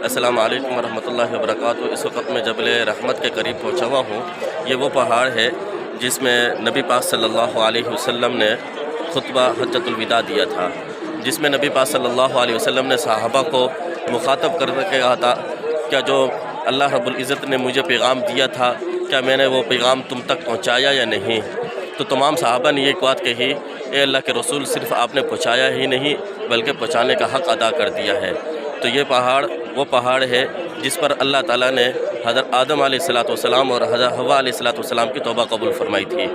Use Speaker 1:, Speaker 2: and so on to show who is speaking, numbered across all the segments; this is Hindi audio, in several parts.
Speaker 1: अस्सलाम वालेकुम रहमतुल्लाहि व बरकातुहू। इस वक्त मैं जबल रहमत के करीब पहुँचा हुआ हूँ। ये वो पहाड़ है जिसमें नबी पाक सल्लल्लाहु अलैहि वसल्लम ने खुतबा हज्जतुल विदा दिया था, जिसमें नबी पाक सल्लल्लाहु अलैहि वसल्लम ने सहाबा को मुखातब कर के कहा था, क्या जो अल्लाह रब्बुल इज़्ज़त ने मुझे पैगाम दिया था, क्या मैंने वो पैगाम तुम तक पहुँचाया या नहीं। तो तमाम सहाबा ने एक बात कही, ए अल्लाह के रसूल, सिर्फ़ आपने पहुँचाया ही नहीं बल्कि पहुँचाने का हक़ अदा कर दिया है। तो ये पहाड़ वो पहाड़ है जिस पर अल्लाह ताला ने हज़रत आदम अलैहिस्सलाम और हज़रत हव्वा अलैहिस्सलाम की तौबा कबूल फरमाई थी।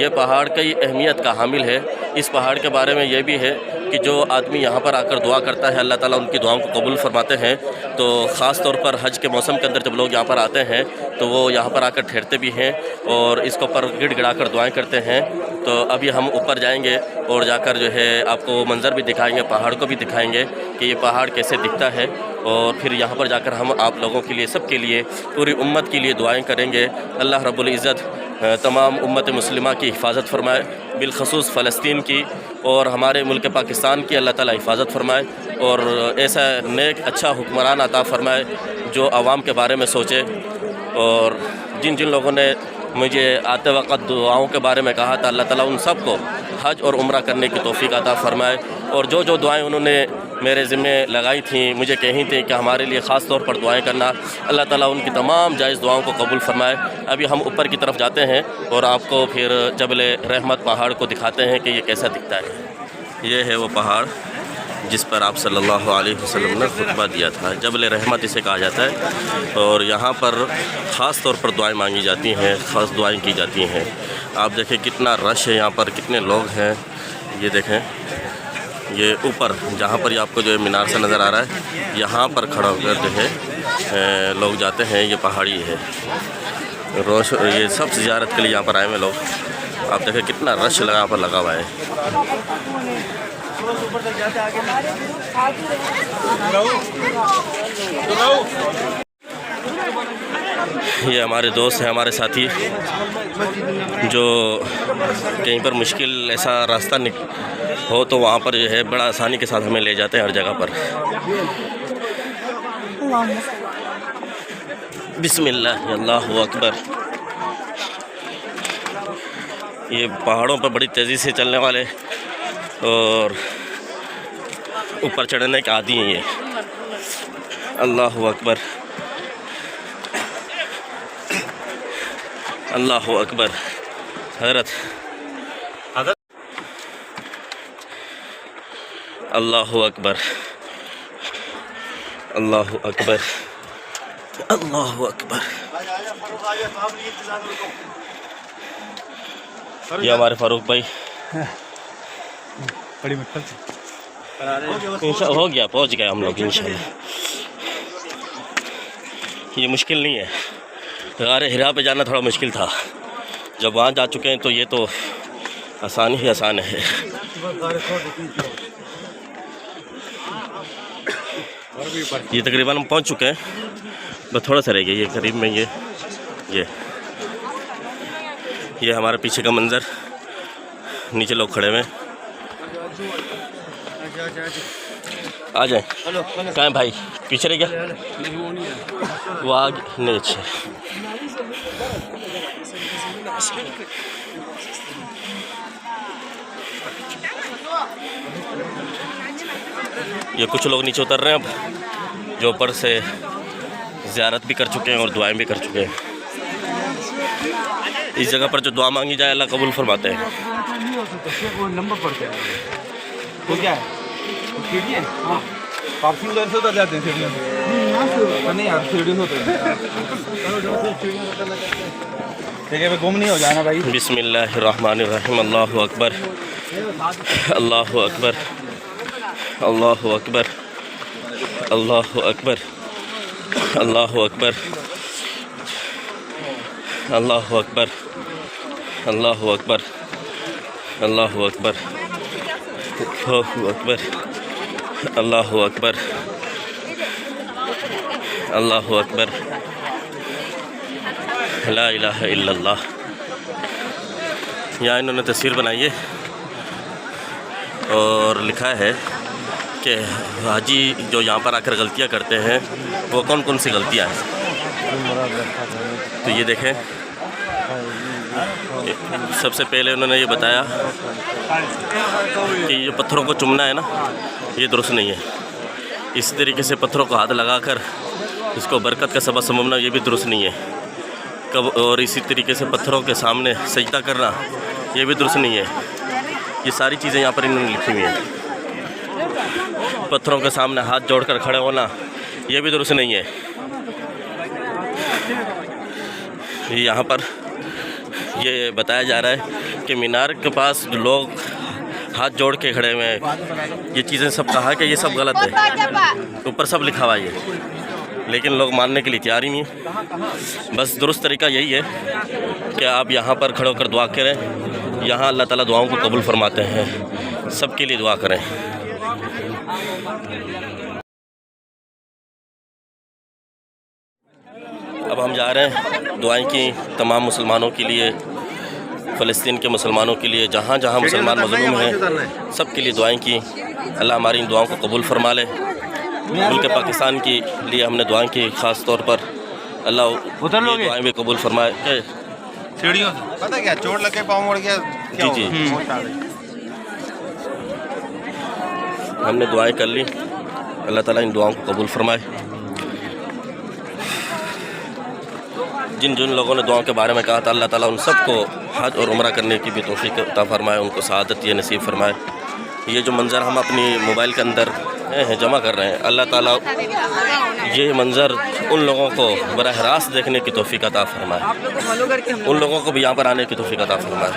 Speaker 1: ये पहाड़ कई अहमियत का हामिल है। इस पहाड़ के बारे में ये भी है कि जो आदमी यहाँ पर आकर दुआ करता है, अल्लाह ताला उनकी दुआओं को कबूल फरमाते हैं। तो ख़ास तौर पर हज के मौसम के अंदर जब लोग यहाँ पर आते हैं तो वो यहाँ पर आकर ठहरते भी हैं और इसके ऊपर गिड़गिड़ा कर दुआएँ करते हैं। तो अभी हम ऊपर जाएंगे और जाकर जो है आपको मंज़र भी दिखाएंगे, पहाड़ को भी दिखाएंगे कि ये पहाड़ कैसे दिखता है। और फिर यहाँ पर जाकर हम आप लोगों के लिए, सब के लिए, पूरी उम्मत के लिए दुआएं करेंगे। अल्लाह रब्बुल इज़्ज़त तमाम उम्मत मुस्लिमा की हिफाजत फरमाए, बिलखसूस फ़लस्तीन की और हमारे मुल्क पाकिस्तान की अल्लाह ताला हिफाजत फरमाए और ऐसा नेक अच्छा हुक्मरान अता फरमाए जो आवाम के बारे में सोचे। और जिन जिन लोगों ने मुझे आते वक्त दुआओं के बारे में कहा था, अल्लाह ताला उन सब को हज और उम्रा करने की तौफीक अता फरमाए। और जो जो दुआएं उन्होंने मेरे ज़िम्मे लगाई थी, मुझे कही थी कि हमारे लिए ख़ास तौर पर दुआएं करना, अल्लाह ताला उनकी तमाम जायज़ दुआओं को कबूल फरमाए। अभी हम ऊपर की तरफ जाते हैं और आपको फिर जबल रहमत पहाड़ को दिखाते हैं कि ये कैसा दिखता है। ये है वो पहाड़ जिस पर आप सल्लल्लाहु अलैहि वसल्लम ने खुतबा दिया था। जबल रहमत इसे कहा जाता है और यहाँ पर ख़ास तौर पर दुआएं मांगी जाती हैं, ख़ास दुआएं की जाती हैं। आप देखें कितना रश है यहाँ पर, कितने लोग हैं। ये देखें, ये ऊपर जहाँ पर आपको जो है मीनार सा नज़र आ रहा है, यहाँ पर खड़ा होकर जो है लोग जाते हैं। ये पहाड़ी है, ये सब ज़ियारत के लिए यहाँ पर आए हुए लोग। आप देखें कितना रश यहाँ पर लगा हुआ है। ये हमारे दोस्त हैं, हमारे साथी, जो कहीं पर मुश्किल ऐसा रास्ता हो तो वहाँ पर जो है बड़ा आसानी के साथ हमें ले जाते हैं हर जगह पर। बिस्मिल्लाह, अल्लाहु अकबर। ये पहाड़ों पर बड़ी तेज़ी से चलने वाले और ऊपर चढ़ने के आदी हैं ये। अल्लाहु अकबर, अल्लाहु अकबर। हज़रत अल्लाहु अकबर, अल्लाहु अकबर, अल्लाहु अकबर। ये हमारे फारूक भाई
Speaker 2: बड़ी मुश्किल से
Speaker 1: हो गया, पहुंच गए हम लोग इंशाल्लाह। ये मुश्किल नहीं है, गारे हिरा पे जाना थोड़ा मुश्किल था, जब वहाँ जा चुके हैं तो ये तो आसान ही आसान है। ये तकरीबन हम पहुँच चुके हैं, बस थोड़ा सा रह गया ये करीब में। ये हमारे पीछे का मंज़र, नीचे लोग खड़े हुए। आ जाए, कहाँ है भाई? पीछे रह गया वो आगे नहीं। अच्छा, ये कुछ लोग नीचे उतर रहे हैं अब, जो ऊपर से ज़ियारत भी कर चुके हैं और दुआएं भी कर चुके हैं। इस जगह पर जो दुआ मांगी जाए अल्लाह कबूल फरमाते हैं।
Speaker 2: नंबर पड़ते हैं तो क्या है पार्किंग उधर से उतर जाते हैं, नहीं यार सीढ़ी होते हैं। ठीक है, गुम नहीं हो जाना भाई।
Speaker 1: बिस्मिल्लाहिर्रहमानिर्रहीम। अल्लाहु अकबर, अल्लाहु अकबर, अल्लाहु अकबर, अल्लाहु अकबर, अल्लाहु अकबर, अल्लाहु अकबर, अल्लाहु अकबर, अल्लाहु अकबर, अल्लाहु अकबर, अल्लाहु अकबर, अल्लाहु अकबर, ला इलाहा इल्लल्लाह। यहाँ इन्होंने तस्वीर बनाई है और लिखा है कि हाजी जो यहाँ पर आकर गलतियाँ करते हैं वो कौन कौन सी गलतियाँ हैं। तो ये देखें, सबसे पहले उन्होंने ये बताया कि ये पत्थरों को चुमना है ना, ये दुरुस्त नहीं है। इसी तरीके से पत्थरों को हाथ लगाकर इसको बरकत का सबब समझना, ये भी दुरुस्त नहीं है। और इसी तरीके से पत्थरों के सामने सजदा करना, ये भी दुरुस्त नहीं है। ये सारी चीज़ें यहाँ पर इन्होंने लिखी हुई हैं। पत्थरों के सामने हाथ जोड़कर खड़े होना, ये भी दुरुस्त नहीं है। यहाँ पर ये बताया जा रहा है कि मीनार के पास जो लोग हाथ जोड़ के खड़े हुए हैं, ये चीज़ें सब कहा कि ये सब गलत है, ऊपर सब लिखा हुआ है, लेकिन लोग मानने के लिए तैयार ही नहीं है। बस दुरुस्त तरीका यही है कि आप यहाँ पर खड़े होकर दुआ करें। यहाँ अल्लाह ताला दुआओं को कबूल फरमाते हैं। सबके लिए दुआ करें। अब हम जा रहे हैं दुआएं की तमाम मुसलमानों के लिए, फ़लस्तीन के मुसलमानों के लिए, जहाँ जहाँ मुसलमान मज़लूम हैं, सब के लिए दुआएं की। अल्लाह हमारी इन दुआओं को कबूल फरमा ले। मुल्क पाकिस्तान के लिए हमने दुआएं की, ख़ास तौर पर अल्लाह दुआएं भी कबूल फरमाए।
Speaker 2: सीढ़ियों से पता क्या चोट लगे, पाँव मुड़ गया।
Speaker 1: जी जी, हमने दुआएं कर ली। अल्लाह ताला इन दुआओं को कबूल फरमाए। जिन जिन लोगों ने दुआओं के बारे में कहा था, अल्लाह ताला उन सबको हज और उम्रा करने की भी तौफीक अता फरमाए, उनको सआदत ये नसीब फरमाए। ये जो मंज़र हम अपनी मोबाइल के अंदर जमा कर रहे हैं, अल्लाह ताला ये मंज़र उन लोगों को बराह रास्त देखने की तौफीक अता फरमाए, उन लोगों को भी यहाँ पर आने की तौफीक अता फरमाए।